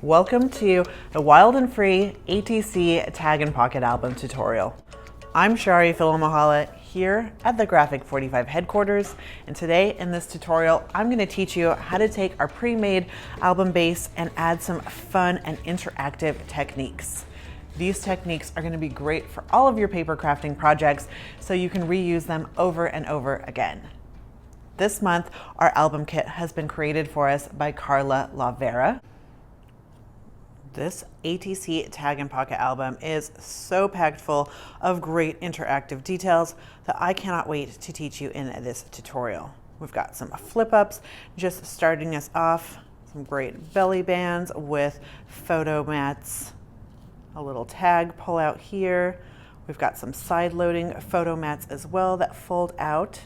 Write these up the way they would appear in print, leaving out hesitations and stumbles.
Welcome to the Wild and Free ATC Tag and Pocket Album tutorial. I'm Shari Philomahala here at the G45 headquarters, and today in this tutorial I'm going to teach you how to take our pre-made album base and add some fun and interactive techniques. These techniques are going to be great for all of your paper crafting projects so you can reuse them over and over again. This month our album kit has been created for us by Carla Vera. This ATC Tag and Pocket album is so packed full of great interactive details that I cannot wait to teach you in this tutorial. We've got some flip ups just starting us off, some great belly bands with photo mats, a little tag pull out here. We've got some side loading photo mats as well that fold out.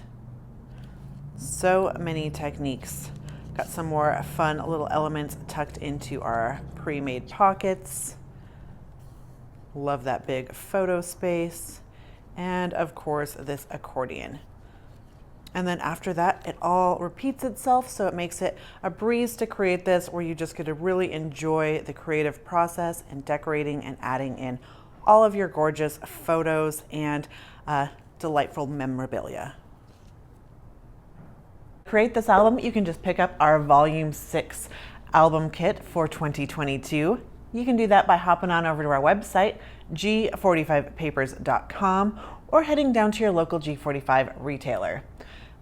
So many techniques. Got some more fun little elements tucked into our pre-made pockets. Love that big photo space. And of course, this accordion. And then after that, it all repeats itself, so it makes it a breeze to create this where you just get to really enjoy the creative process and decorating and adding in all of your gorgeous photos and delightful memorabilia. To create this album, you can just pick up our Volume 6 album kit for 2022. You can do that by hopping on over to our website, G45papers.com, or heading down to your local G45 retailer.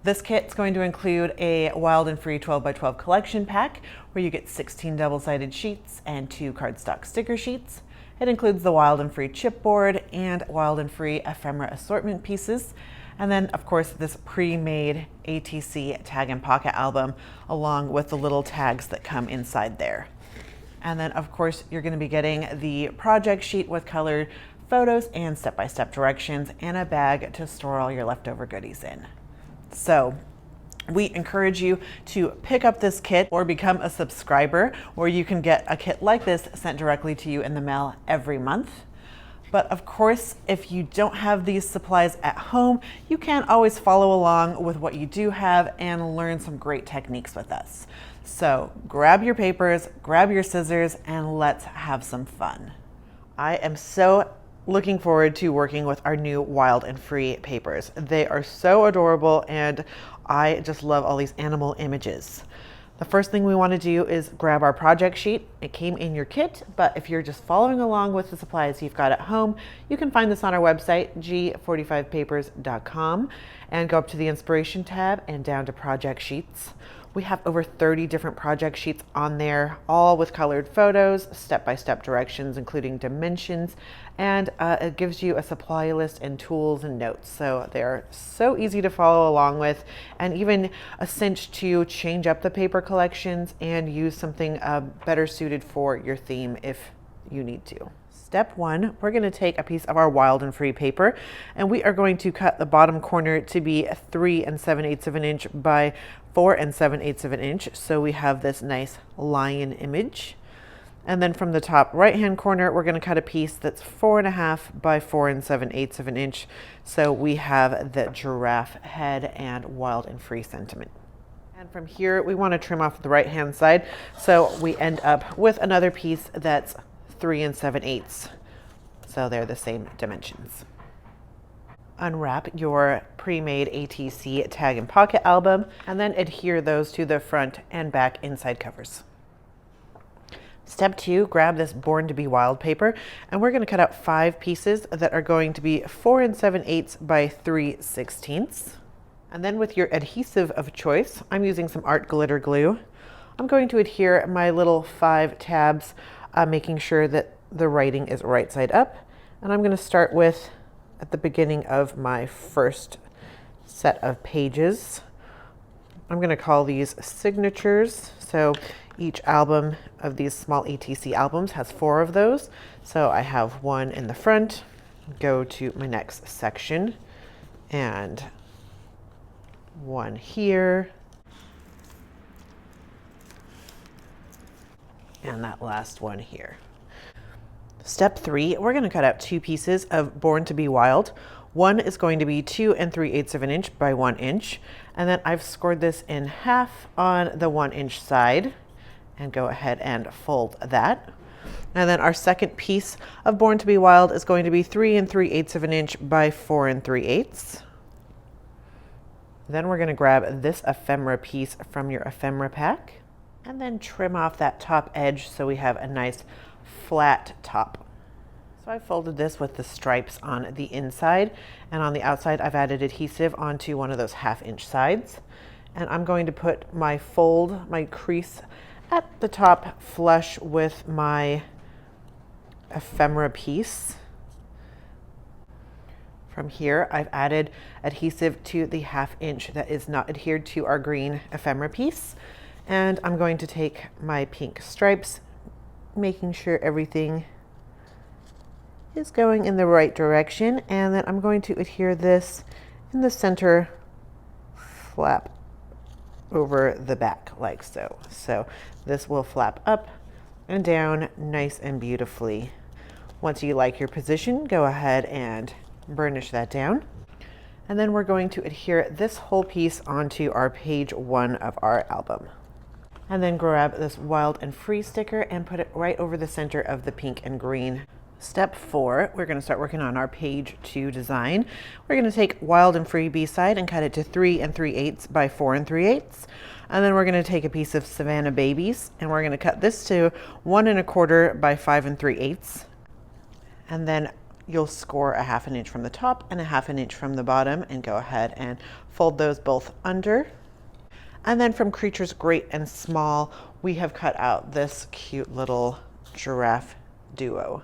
This kit's going to include a Wild and Free 12x12 collection pack where you get 16 double-sided sheets and 2 cardstock sticker sheets. It includes the Wild and Free Chipboard and Wild and Free Ephemera Assortment pieces. And then, of course, this pre-made ATC Tag and Pocket album, along with the little tags that come inside there. And then, of course, you're going to be getting the project sheet with colored photos and step-by-step directions and a bag to store all your leftover goodies in. So we encourage you to pick up this kit or become a subscriber, where you can get a kit like this sent directly to you in the mail every month. But of course, if you don't have these supplies at home, you can always follow along with what you do have and learn some great techniques with us. So grab your papers, grab your scissors, and let's have some fun. I am so looking forward to working with our new Wild and Free papers. They are so adorable, and I just love all these animal images. The first thing we want to do is grab our project sheet. It came in your kit, but if you're just following along with the supplies you've got at home, you can find this on our website, G45papers.com, and go up to the Inspiration tab and down to Project Sheets. We have over 30 different project sheets on there, all with colored photos, step-by-step directions, including dimensions, and it gives you a supply list and tools and notes. So they're so easy to follow along with, and even a cinch to change up the paper collections and use something better suited for your theme if you need to. Step one, we're going to take a piece of our Wild and Free paper, and we are going to cut the bottom corner to be 3 7/8 of an inch by 4 7/8 of an inch. So we have this nice lion image. And then from the top right hand corner, we're going to cut a piece that's 4.5 by 4 7/8 of an inch. So we have the giraffe head and Wild and Free sentiment. And from here, we want to trim off the right hand side. So we end up with another piece that's 3 7/8. So they're the same dimensions. Unwrap your pre-made ATC Tag and Pocket album and then adhere those to the front and back inside covers. Step 2, grab this Born to be Wild paper, and we're going to cut out 5 pieces that are going to be 4 7/8 by 3/16. And then with your adhesive of choice, I'm using some art glitter glue. I'm going to adhere my little 5 tabs, making sure that the writing is right side up. And I'm going to start with at the beginning of my first set of pages. I'm going to call these signatures. So each album of these small ATC albums has 4 of those. So I have one in the front, go to my next section, and one here, and that last one here. Step 3, we're going to cut out 2 pieces of Born to be Wild. One is going to be 2 3/8 of an inch by 1 inch, and then I've scored this in half on the 1 inch side, and go ahead and fold that. And then our second piece of Born to be Wild is going to be 3 3/8 of an inch by 4 3/8. Then we're going to grab this ephemera piece from your ephemera pack and then trim off that top edge so we have a nice flat top. So I folded this with the stripes on the inside, and on the outside I've added adhesive onto one of those 1/2 inch sides. And I'm going to put my fold, my crease at the top flush with my ephemera piece. From here, I've added adhesive to the 1/2 inch that is not adhered to our green ephemera piece. And I'm going to take my pink stripes, making sure everything is going in the right direction. And then I'm going to adhere this in the center flap over the back like so. So this will flap up and down nice and beautifully. Once you like your position, go ahead and burnish that down. And then we're going to adhere this whole piece onto our page 1 of our album. And then grab this Wild and Free sticker and put it right over the center of the pink and green. Step 4, we're going to start working on our page 2 design. We're going to take Wild and Free B-side and cut it to 3 3/8 by 4 3/8. And then we're going to take a piece of Savannah Babies and we're going to cut this to 1 1/4 by 5 3/8. And then you'll score a 1/2 inch from the top and a 1/2 inch from the bottom, and go ahead and fold those both under. And then from Creatures Great and Small, we have cut out this cute little giraffe duo.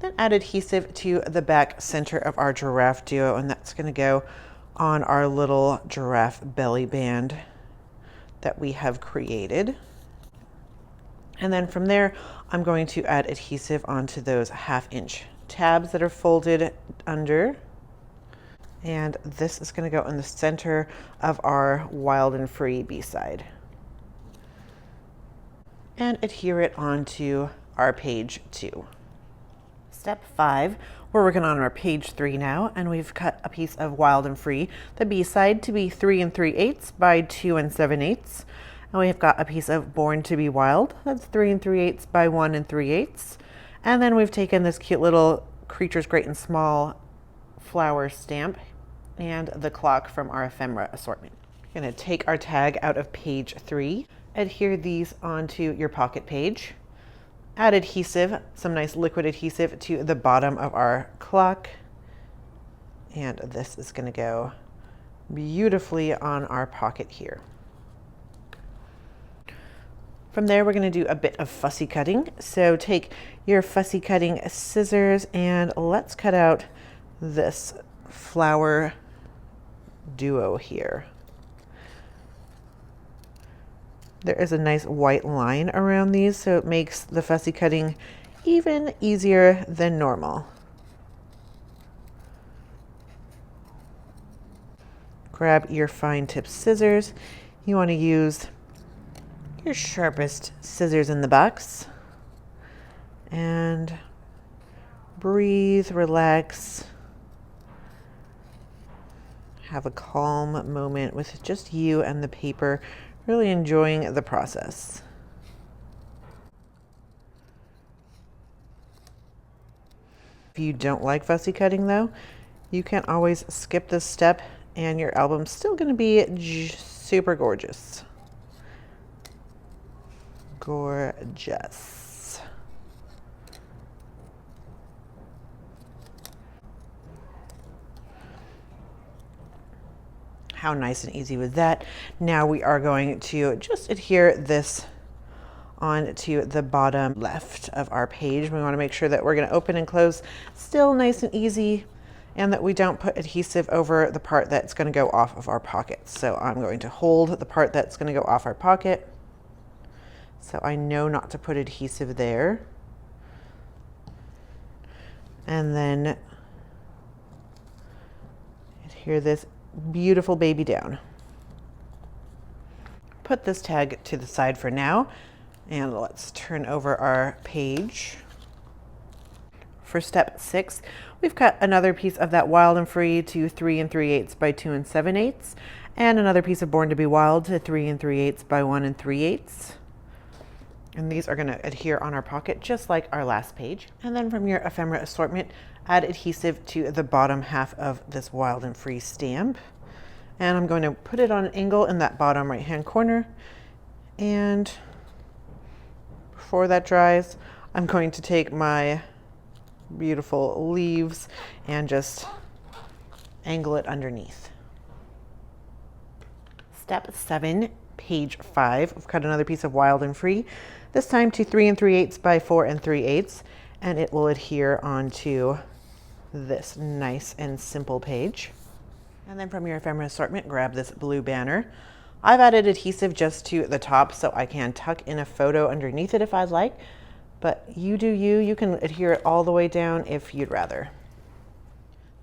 Then add adhesive to the back center of our giraffe duo, and that's going to go on our little giraffe belly band that we have created. And then from there, I'm going to add adhesive onto those 1/2 inch tabs that are folded under. And this is going to go in the center of our Wild and Free B-side. And adhere it onto our page 2. Step 5, we're working on our page 3 now, and we've cut a piece of Wild and Free, the B-side, to be 3 3/8 by 2 7/8. And we've got a piece of Born to be Wild, that's 3 3/8 by 1 3/8. And then we've taken this cute little Creatures Great and Small flower stamp and the clock from our ephemera assortment. We're going to take our tag out of page 3, adhere these onto your pocket page, add adhesive, some nice liquid adhesive to the bottom of our clock, and this is going to go beautifully on our pocket here. From there, we're going to do a bit of fussy cutting. So take your fussy cutting scissors and let's cut out this flower duo here. There is a nice white line around these, so it makes the fussy cutting even easier than normal. Grab your fine tip scissors. You want to use your sharpest scissors in the box, and breathe, relax, have a calm moment with just you and the paper, really enjoying the process. If you don't like fussy cutting though, you can always skip this step and your album's still going to be super gorgeous. Gorgeous. How nice and easy was that? Now we are going to just adhere this onto the bottom left of our page. We want to make sure that we're going to open and close still nice and easy, and that we don't put adhesive over the part that's going to go off of our pocket. So I'm going to hold the part that's going to go off our pocket, so I know not to put adhesive there. And then adhere this beautiful baby down. Put this tag to the side for now, and let's turn over our page. For step 6, we've cut another piece of that Wild and Free to 3 3/8 by 2 7/8, and another piece of Born to be Wild to 3 3/8 by 1 3/8. And these are going to adhere on our pocket just like our last page. And then from your Ephemera assortment, add adhesive to the bottom half of this Wild and Free stamp. And I'm going to put it on an angle in that bottom right hand corner. And before that dries, I'm going to take my beautiful leaves and just angle it underneath. Step 7, page 5. I've cut another piece of Wild and Free, this time to 3 3/8 by 4 3/8, and it will adhere onto this nice and simple page. And then from your Ephemera assortment, grab this blue banner. I've added adhesive just to the top so I can tuck in a photo underneath it if I'd like, but you do you. You can adhere it all the way down if you'd rather.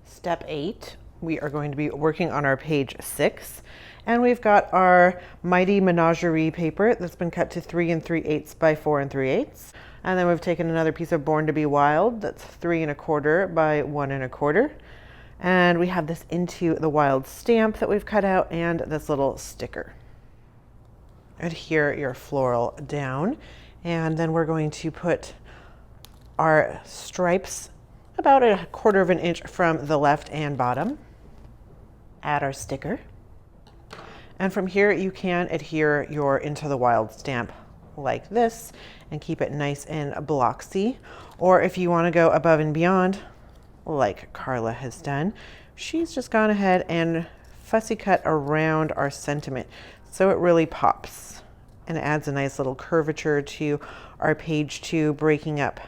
Step 8, we are going to be working on our page 6, and we've got our Mighty Menagerie paper that's been cut to 3 3/8 by 4 3/8. And then we've taken another piece of Born to Be Wild that's 3 1/4 by 1 1/4. And we have this Into the Wild stamp that we've cut out and this little sticker. Adhere your floral down, and then we're going to put our stripes about 1/4 inch from the left and bottom. Add our sticker. And from here you can adhere your Into the Wild stamp like this and keep it nice and bloxy. Or if you want to go above and beyond, like Carla has done, she's just gone ahead and fussy cut around our sentiment so it really pops and it adds a nice little curvature to our page 2, breaking up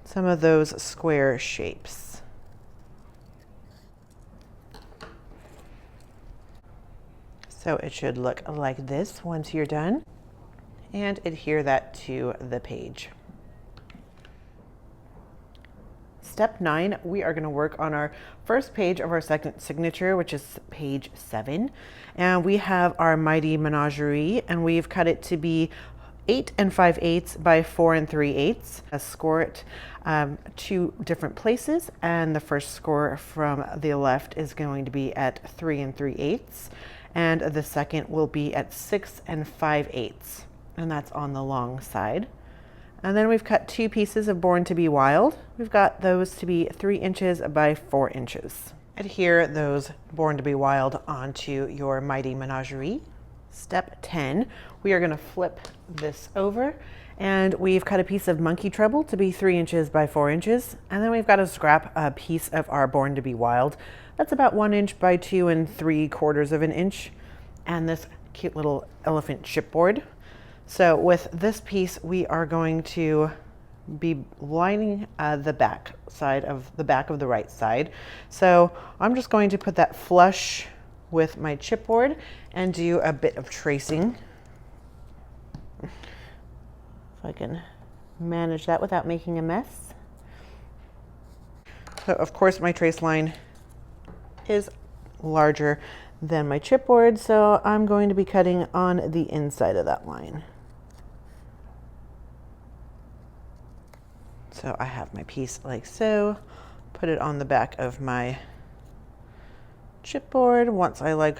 some of those square shapes. So it should look like this once you're done, and adhere that to the page. Step 9, we are going to work on our first page of our second signature, which is page 7. And we have our Mighty Menagerie, and we've cut it to be 8 5/8 by 4 3/8. Score it 2 different places, and the first score from the left is going to be at 3 3/8, and the second will be at 6 5/8, and that's on the long side. And then we've cut 2 pieces of Born to Be Wild. We've got those to be 3 inches by 4 inches. Adhere those Born to Be Wild onto your Mighty Menagerie. Step 10, we are going to flip this over, and we've cut a piece of Monkey Treble to be 3 inches by 4 inches. And then we've got to scrap a piece of our Born to Be Wild. That's about 1 inch by 2 3/4 inch. And this cute little elephant chipboard. So with this piece, we are going to be lining the back of the right side. So I'm just going to put that flush with my chipboard and do a bit of tracing. If I can manage that without making a mess. So of course my trace line is larger than my chipboard, so I'm going to be cutting on the inside of that line. So I have my piece like so, put it on the back of my chipboard. Once I like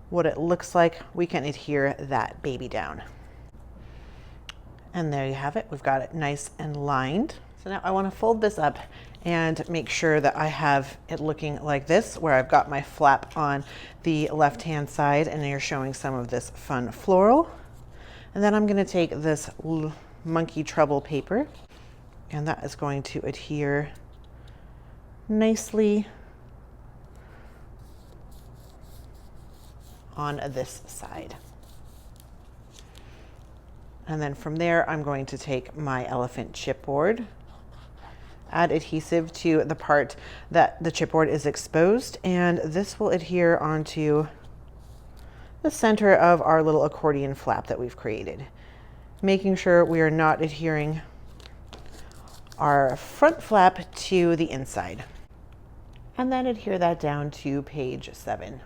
what it looks like, we can adhere that baby down. And there you have it. We've got it nice and lined. So now I want to fold this up and make sure that I have it looking like this, where I've got my flap on the left-hand side and you're showing some of this fun floral. And then I'm going to take this Monkey Treble paper, and that is going to adhere nicely on this side. And then from there, I'm going to take my elephant chipboard, add adhesive to the part that the chipboard is exposed, and this will adhere onto the center of our little accordion flap that we've created, making sure we are not adhering our front flap to the inside. And then adhere that down to page 7.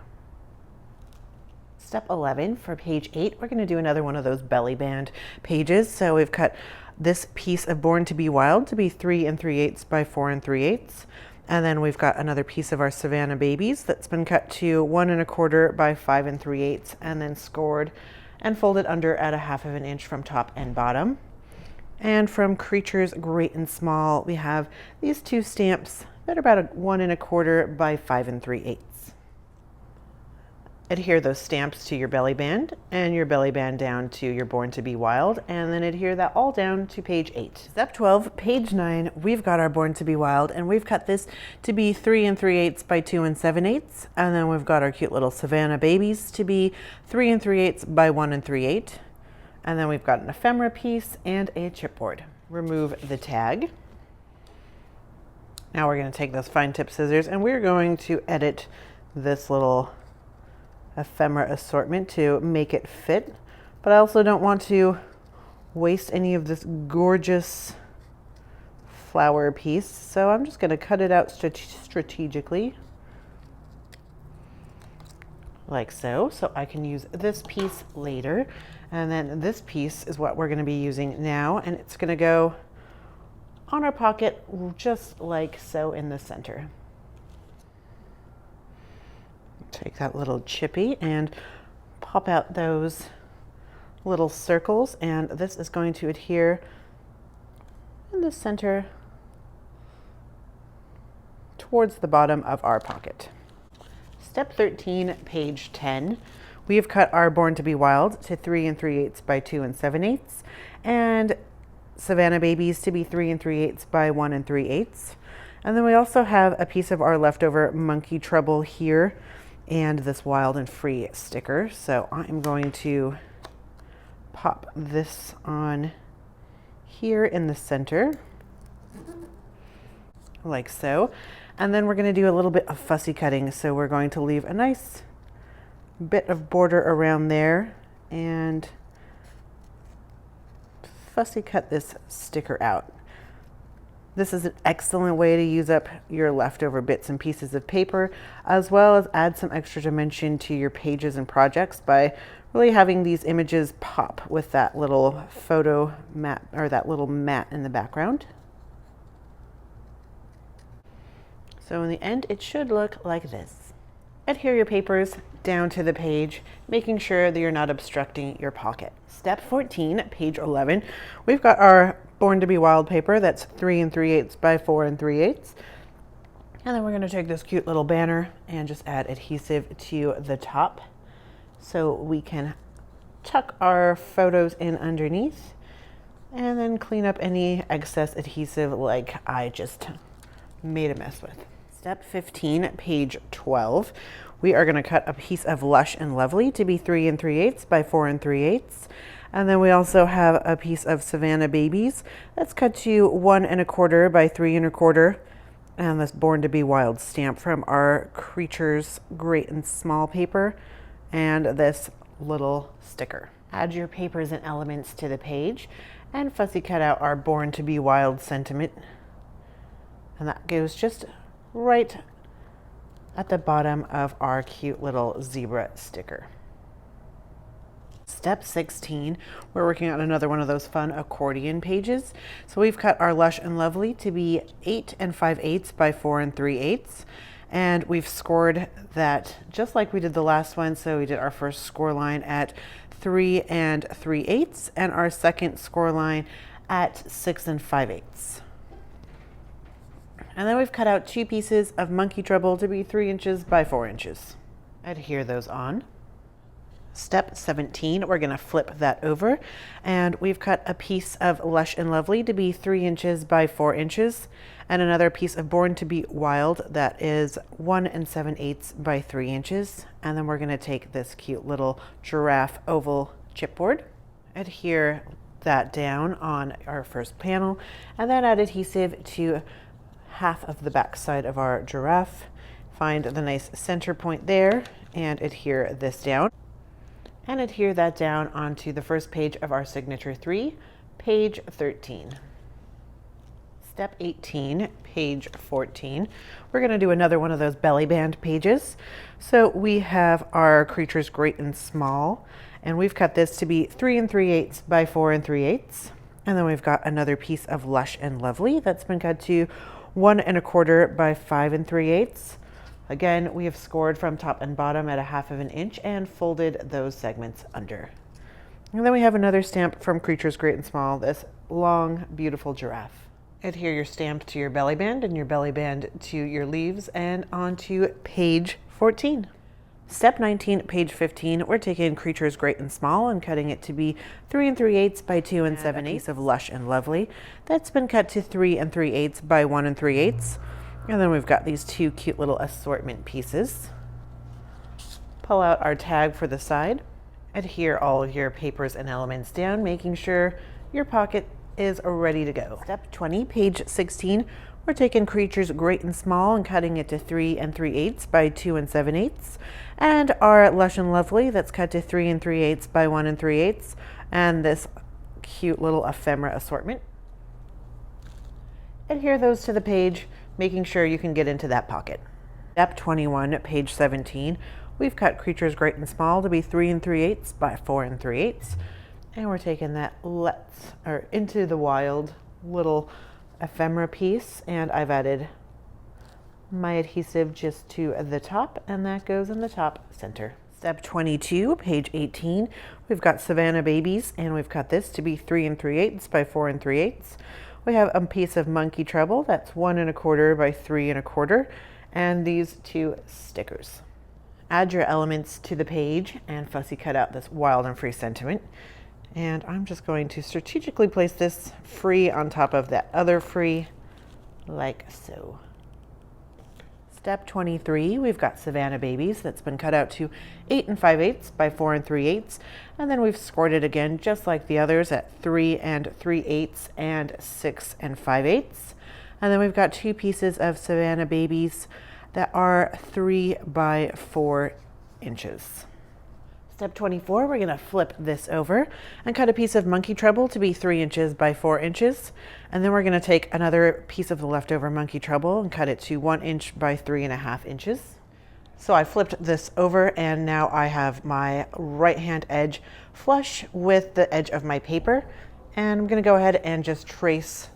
Step 11, for page 8, we're going to do another one of those belly band pages. So we've cut this piece of Born to Be Wild to be 3 3/8 by 4 3/8. And then we've got another piece of our Savannah Babies that's been cut to 1 1/4 by 5 3/8, and then scored and folded under at a 1/2 inch from top and bottom. And from Creatures Great and Small, we have these 2 stamps that are about 1 1/4 by 5 3/8. Adhere those stamps to your belly band and your belly band down to your Born to Be Wild, and then adhere that all down to page 8. Step 12, page 9, we've got our Born to Be Wild, and we've cut this to be 3 3/8 by 2 7/8, and then we've got our cute little Savannah babies to be 3 3/8 by 1 3/8, and then we've got an ephemera piece and a chipboard. Remove the tag. Now we're going to take those fine tip scissors and we're going to edit this little ephemera assortment to make it fit, but I also don't want to waste any of this gorgeous flower piece, so I'm just going to cut it out strategically like so I can use this piece later, and then this piece is what we're going to be using now, and it's going to go on our pocket just like so in the center. Take that little chippy and pop out those little circles, and this is going to adhere in the center towards the bottom of our pocket. Step 13, page 10. We have cut our Born to Be Wild to 3 3/8 by 2 7/8, and Savannah babies to be 3 3/8 by 1 3/8. And then we also have a piece of our leftover monkey trouble here and this Wild and Free sticker. So I'm going to pop this on here in the center like so. And then we're going to do a little bit of fussy cutting. So we're going to leave a nice bit of border around there and fussy cut this sticker out. This is an excellent way to use up your leftover bits and pieces of paper, as well as add some extra dimension to your pages and projects by really having these images pop with that little photo mat, or that little mat in the background. So in the end, it should look like this. Adhere your papers down to the page, making sure that you're not obstructing your pocket. Step 14, page 11, we've got our Born to Be Wild paper that's 3 3/8 by 4 3/8. And then we're going to take this cute little banner and just add adhesive to the top so we can tuck our photos in underneath and then clean up any excess adhesive like I just made a mess with. Step 15, page 12. We are going to cut a piece of Lush and Lovely to be 3 3/8 by 4 3/8. And then we also have a piece of Savannah Babies that's cut to 1 1/4 by 3 1/4. And this Born to Be Wild stamp from our Creatures Great and Small paper, and this little sticker. Add your papers and elements to the page and fussy cut out our Born to Be Wild sentiment. And that goes just right at the bottom of our cute little zebra sticker. Step 16, we're working on another one of those fun accordion pages. So we've cut our Lush and Lovely to be 8 5/8 by 4 3/8. And we've scored that just like we did the last one. So we did our first score line at 3 3/8 and our second score line at 6 5/8. And then we've cut out 2 pieces of Monkey Trouble to be 3 inches by 4 inches. Adhere those on. Step 17, we're going to flip that over, and we've cut a piece of Lush and Lovely to be 3 inches by 4 inches, and another piece of Born to Be Wild that is 1 7/8 by 3 inches. And then we're going to take this cute little giraffe oval chipboard, adhere that down on our first panel, and then add adhesive to half of the back side of our giraffe. Find the nice center point there and adhere this down. And adhere that down onto the first page of our signature 3, page 13. Step 18, page 14. We're going to do another one of those belly band pages. So we have our Creatures Great and Small, and we've cut this to be 3 3/8 by 4 3/8. And then we've got another piece of Lush and Lovely that's been cut to 1 1/4 by 5 3/8. Again, we have scored from top and bottom at a 1/2 inch and folded those segments under. And then we have another stamp from Creatures Great and Small, this long, beautiful giraffe. Adhere your stamp to your belly band and your belly band to your leaves and onto page 14. Step 19, page 15, we're taking Creatures Great and Small and cutting it to be 3 3/8 by 2 7/8. A piece of Lush and Lovely that's been cut to 3 3/8 by 1 3/8. And then we've got these two cute little assortment pieces. Pull out our tag for the side. Adhere all of your papers and elements down, making sure your pocket is ready to go. Step 20, page 16, we're taking Creatures Great and Small and cutting it to 3 3/8 by 2 7/8. And our Lush and Lovely that's cut to 3 3/8 by 1 3/8. And this cute little ephemera assortment. Adhere those to the page, making sure you can get into that pocket. Step 21, page 17, we've cut Creatures Great and Small to be 3 3/8 by 4 3/8. And we're taking that Into the Wild little ephemera piece, and I've added my adhesive just to the top, and that goes in the top center. Step 22, page 18, we've got Savannah Babies, and we've cut this to be 3 3/8 by 4 3/8. We have a piece of Monkey Treble that's 1 1/4 by 3 1/4, and these two stickers. Add your elements to the page and fussy cut out this Wild and Free sentiment. And I'm just going to strategically place this free on top of that other free, like so. Step 23, we've got Savannah Babies that's been cut out to 8 5/8 by 4 3/8. And then we've scored it again, just like the others, at 3 3/8 and 6 5/8. And then we've got two pieces of Savannah Babies that are 3 by 4 inches. Step 24, we're going to flip this over and cut a piece of Monkey Treble to be 3 inches by 4 inches. And then we're going to take another piece of the leftover Monkey Treble and cut it to 1 inch by 3 1/2 inches. So I flipped this over, and now I have my right hand edge flush with the edge of my paper. And I'm going to go ahead and just trace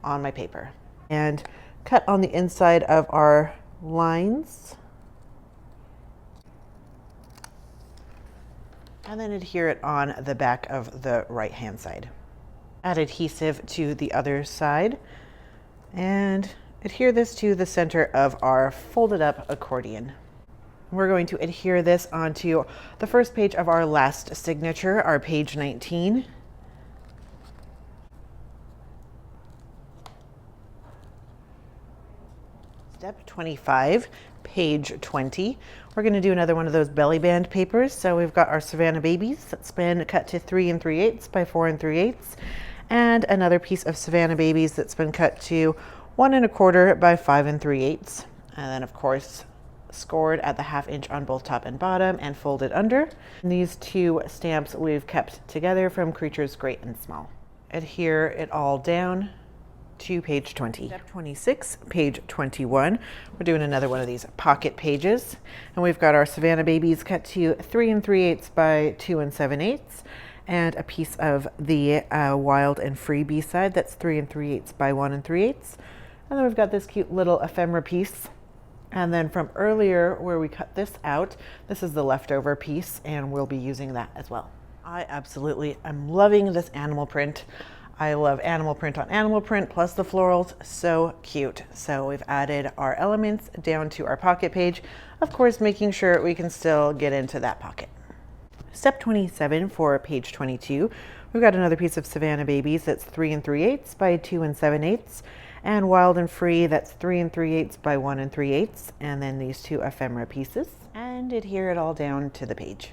on my paper and cut on the inside of our lines. And then adhere it on the back of the right hand side. Add adhesive to the other side and adhere this to the center of our folded up accordion. We're going to adhere this onto the first page of our last signature, our page 19. Step 25, page 20. We're going to do another one of those belly band papers. So we've got our Savannah Babies that's been cut to 3 3/8 by 4 3/8, and another piece of Savannah Babies that's been cut to 1 1/4 by 5 3/8, and then of course scored at the 1/2 inch on both top and bottom and folded under. And these two stamps we've kept together from Creatures Great and Small. Adhere it all down to page 20. Step 26, page 21. We're doing another one of these pocket pages, and we've got our Savannah Babies cut to 3 3/8 by 2 7/8, and a piece of the Wild and Free B-side that's 3 3/8 by 1 3/8. And then we've got this cute little ephemera piece. And then from earlier where we cut this out, this is the leftover piece, and we'll be using that as well. I'm loving this animal print. I love animal print on animal print, plus the florals, so cute. So we've added our elements down to our pocket page, of course making sure we can still get into that pocket. Step 27 for page 22, we've got another piece of Savannah Babies that's 3 3/8 by 2 7/8, and Wild and Free that's 3 3/8 by 1 3/8, and then these two ephemera pieces, and adhere it all down to the page.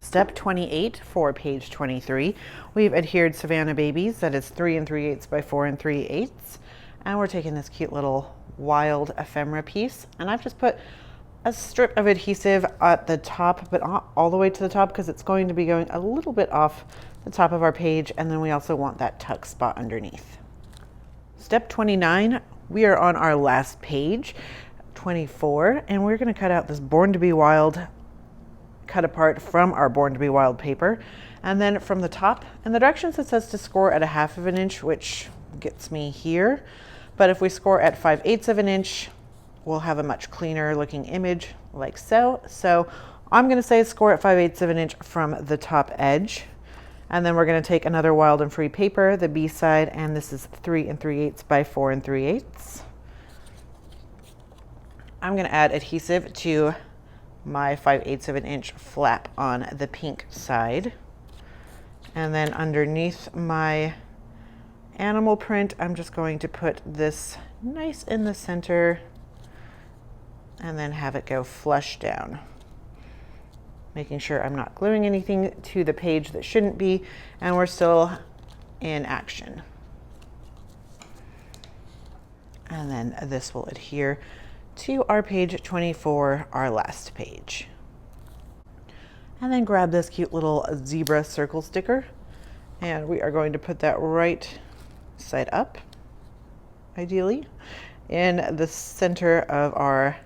Step 28 for page 23, we've adhered Savannah Babies that is 3 3/8 by 4 3/8, and we're taking this cute little wild ephemera piece, and I've just put a strip of adhesive at the top, but not all the way to the top, because it's going to be going a little bit off the top of our page, and then we also want that tuck spot underneath. Step 29, we are on our last page, 24, and we're going to cut out this Born to be Wild cut apart from our Born to be Wild paper, and then from the top, and the directions it says to score at 1/2 inch, which gets me here, but if we score at 5/8 of an inch, we'll have a much cleaner looking image like so. So I'm going to say score at 5/8 of an inch from the top edge, And then we're going to take another Wild and Free paper, the B side, and this is 3 3/8 by 4 3/8. I'm going to add adhesive to my 5/8 of an inch flap on the pink side. And then underneath my animal print, I'm just going to put this nice in the center and then have it go flush down, making sure I'm not gluing anything to the page that shouldn't be, and we're still in action. And then this will adhere to our page 24, our last page. And then grab this cute little zebra circle sticker, and we are going to put that right side up, ideally, in the center of our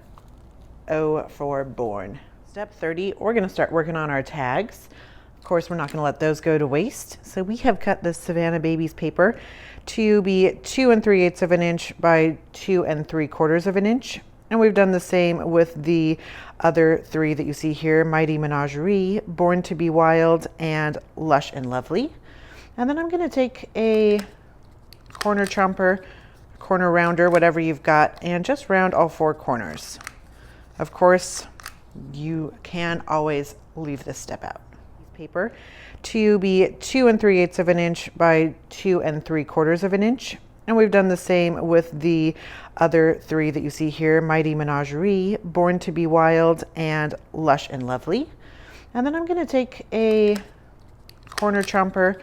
O for Born. Step 30, we're going to start working on our tags. Of course, we're not going to let those go to waste. So we have cut this Savannah Babies paper to be 2 3/8 of an inch by 2 3/4 of an inch. And we've done the same with the other 3 that you see here, Mighty Menagerie, Born to be Wild, and Lush and Lovely. And then I'm going to take a corner chomper, corner rounder, whatever you've got, and just round all 4 corners. Of course, you can always leave this step out. Paper to be 2 3/8 of an inch by 2 3/4 of an inch. And we've done the same with the other 3 that you see here, Mighty Menagerie, Born to be Wild, and Lush and Lovely. And then I'm going to take a corner chomper,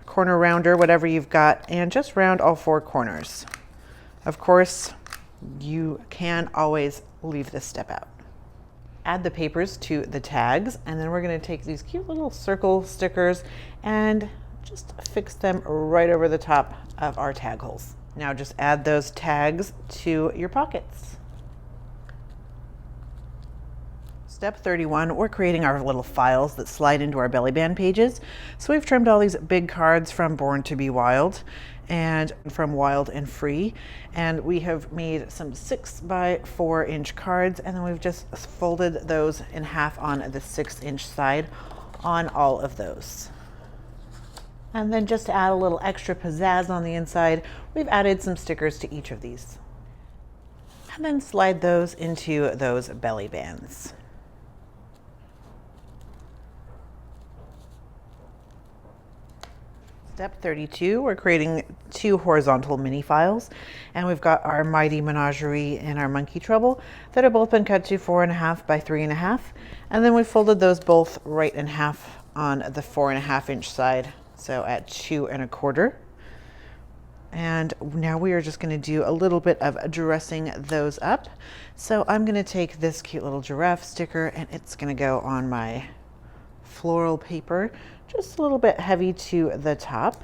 corner rounder, whatever you've got, and just round all 4 corners. Of course, you can always leave this step out. Add the papers to the tags, and then we're going to take these cute little circle stickers and just fix them right over the top of our tag holes. Now just add those tags to your pockets. Step 31, we're creating our little files that slide into our belly band pages. So we've trimmed all these big cards from Born to be Wild and from Wild and Free, and we have made some 6 by 4 inch cards, and then we've just folded those in half on the 6-inch side on all of those. And then just to add a little extra pizzazz on the inside, we've added some stickers to each of these. And then slide those into those belly bands. Step 32, we're creating 2 horizontal mini files, and we've got our Mighty Menagerie and our Monkey Trouble that have both been cut to 4.5 by 3.5, and then we folded those both right in half on the 4.5-inch side, so at 2 1/4. And now we are just going to do a little bit of dressing those up. So I'm going to take this cute little giraffe sticker, and it's going to go on my floral paper, just a little bit heavy to the top.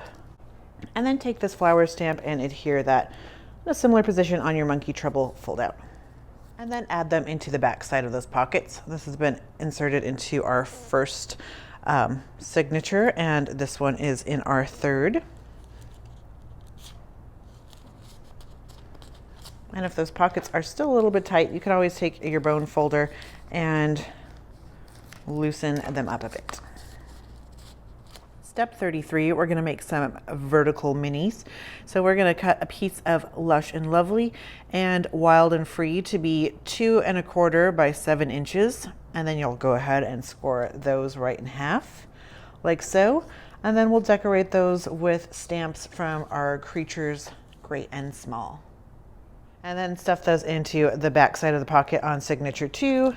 And then take this flower stamp and adhere that in a similar position on your Monkey Trouble fold out. And then add them into the back side of those pockets. This has been inserted into our first signature, and this one is in our third. And if those pockets are still a little bit tight, you can always take your bone folder and loosen them up a bit. Step 33, we're going to make some vertical minis. So we're going to cut a piece of Lush and Lovely and Wild and Free to be 2 1/4 by 7 inches. And then you'll go ahead and score those right in half, like so. And then we'll decorate those with stamps from our creatures, great and small. And then stuff those into the back side of the pocket on signature 2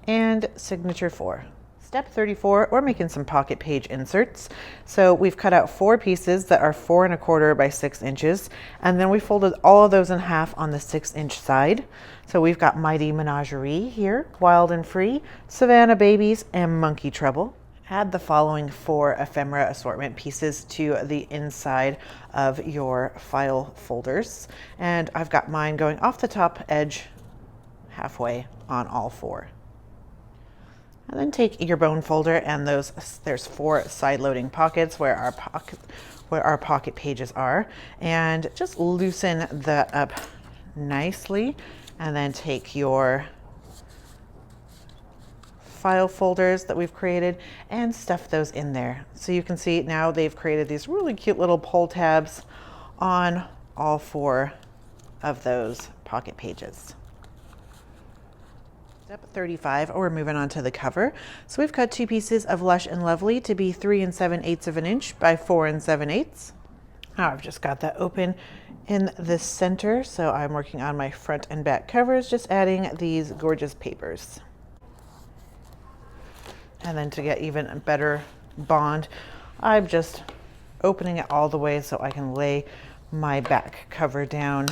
and signature 4. Step 34, we're making some pocket page inserts. So we've cut out 4 pieces that are 4 1/4 by 6 inches, and then we folded all of those in half on the 6-inch side. So we've got Mighty Menagerie here, Wild and Free, Savannah Babies, and Monkey Trouble. Add the following 4 ephemera assortment pieces to the inside of your file folders. And I've got mine going off the top edge halfway on all 4. And then take your bone folder, and there's 4 side-loading pockets where our pocket pages are, and just loosen that up nicely. And then take your file folders that we've created and stuff those in there. So you can see now they've created these really cute little pull tabs on all 4 of those pocket pages. Step 35, we're moving on to the cover. So we've cut 2 pieces of Lush and Lovely to be 3 7/8 of an inch by 4 7/8. Now I've just got that open in the center, so I'm working on my front and back covers, just adding these gorgeous papers. And then to get even a better bond, I'm just opening it all the way so I can lay my back cover down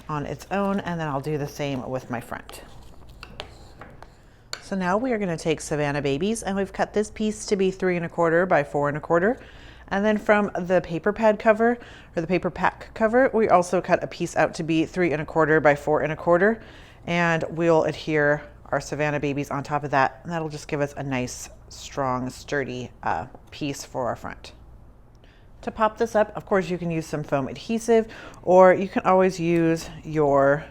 on its own, and then I'll do the same with my front. So now we are going to take Savannah Babies, and we've cut this piece to be 3 1/4 by 4 1/4. And then from the paper pad cover, or the paper pack cover, we also cut a piece out to be 3 1/4 by 4 1/4. And we'll adhere our Savannah Babies on top of that. And that'll just give us a nice, strong, sturdy piece for our front. To pop this up, of course, you can use some foam adhesive, or you can always use your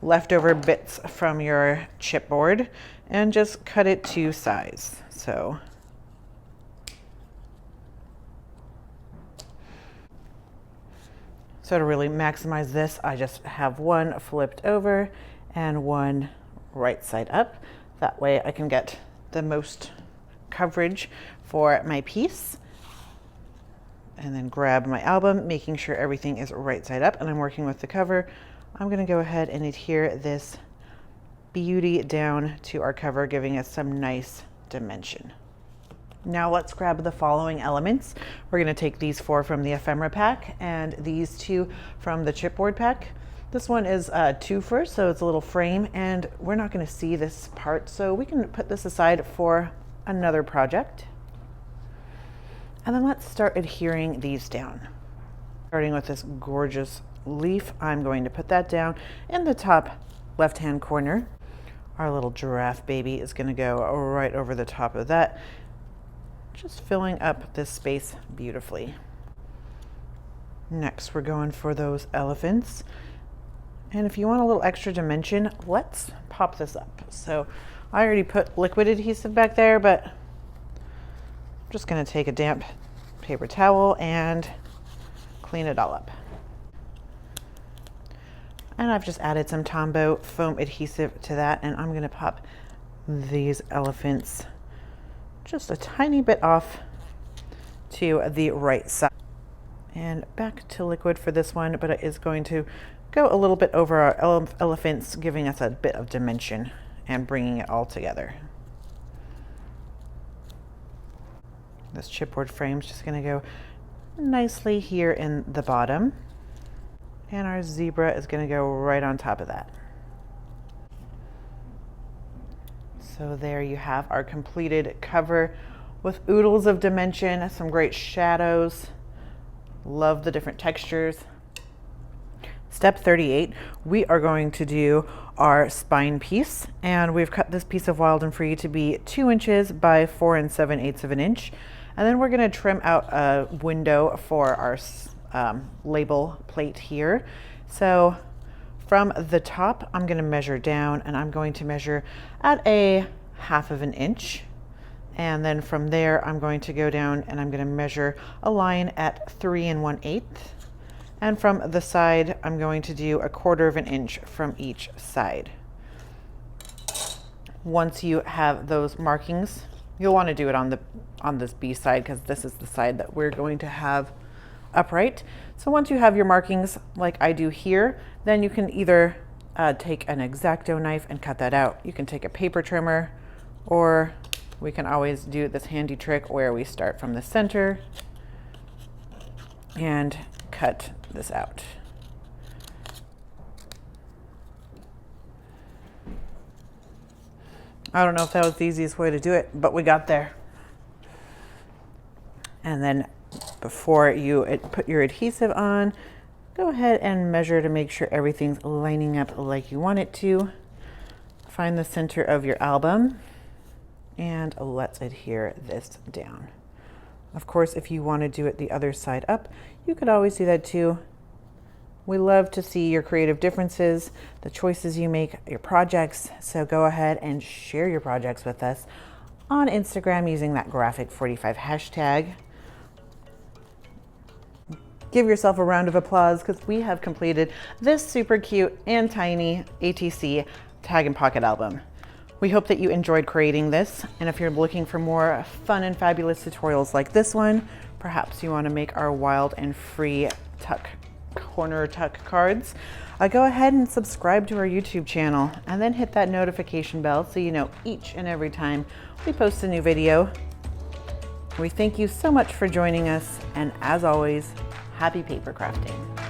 leftover bits from your chipboard and just cut it to size. So to really maximize this, I just have one flipped over and one right side up. That way I can get the most coverage for my piece. And then grab my album, making sure everything is right side up, and I'm working with the cover. I'm going to go ahead and adhere this beauty down to our cover, giving us some nice dimension. Now let's grab the following elements. We're going to take these 4 from the Ephemera pack and these 2 from the Chipboard pack. This one is a 2-fer, so it's a little frame, and we're not going to see this part, so we can put this aside for another project. And then let's start adhering these down. Starting with this gorgeous leaf, I'm going to put that down in the top left-hand corner. Our little giraffe baby is going to go right over the top of that, just filling up this space beautifully. Next, we're going for those elephants. And if you want a little extra dimension, let's pop this up. So I already put liquid adhesive back there, but I'm just going to take a damp paper towel and clean it all up. And I've just added some Tombow foam adhesive to that, and I'm going to pop these elephants just a tiny bit off to the right side. And back to liquid for this one, but it is going to go a little bit over our elephants, giving us a bit of dimension and bringing it all together. This chipboard frame is just going to go nicely here in the bottom, and our zebra is going to go right on top of that. So there you have our completed cover with oodles of dimension, some great shadows. Love the different textures. Step 38, we are going to do our spine piece, and we've cut this piece of Wild and Free to be 2 inches by 4 7/8 of an inch. And then we're going to trim out a window for our label plate here. So from the top, I'm going to measure down, and I'm going to measure at a 1/2 of an inch. And then from there, I'm going to go down and I'm going to measure a line at 3 1/8. And from the side, I'm going to do a 1/4 of an inch from each side. Once you have those markings, you'll want to do it on this B side, because this is the side that we're going to have upright. So once you have your markings like I do here, then you can either take an X-Acto knife and cut that out. You can take a paper trimmer, or we can always do this handy trick where we start from the center and cut this out. I don't know if that was the easiest way to do it, but we got there. And then before you put your adhesive on, go ahead and measure to make sure everything's lining up like you want it to. Find the center of your album, and let's adhere this down. Of course, if you want to do it the other side up, you could always do that too. We love to see your creative differences, the choices you make, your projects. So go ahead and share your projects with us on Instagram using that Graphic45 hashtag. Give yourself a round of applause because we have completed this super cute and tiny ATC tag and pocket album. We hope that you enjoyed creating this, and if you're looking for more fun and fabulous tutorials like this one, perhaps you want to make our wild and free corner tuck cards, go ahead and subscribe to our YouTube channel and then hit that notification bell so you know each and every time we post a new video. We thank you so much for joining us, and as always, happy paper crafting.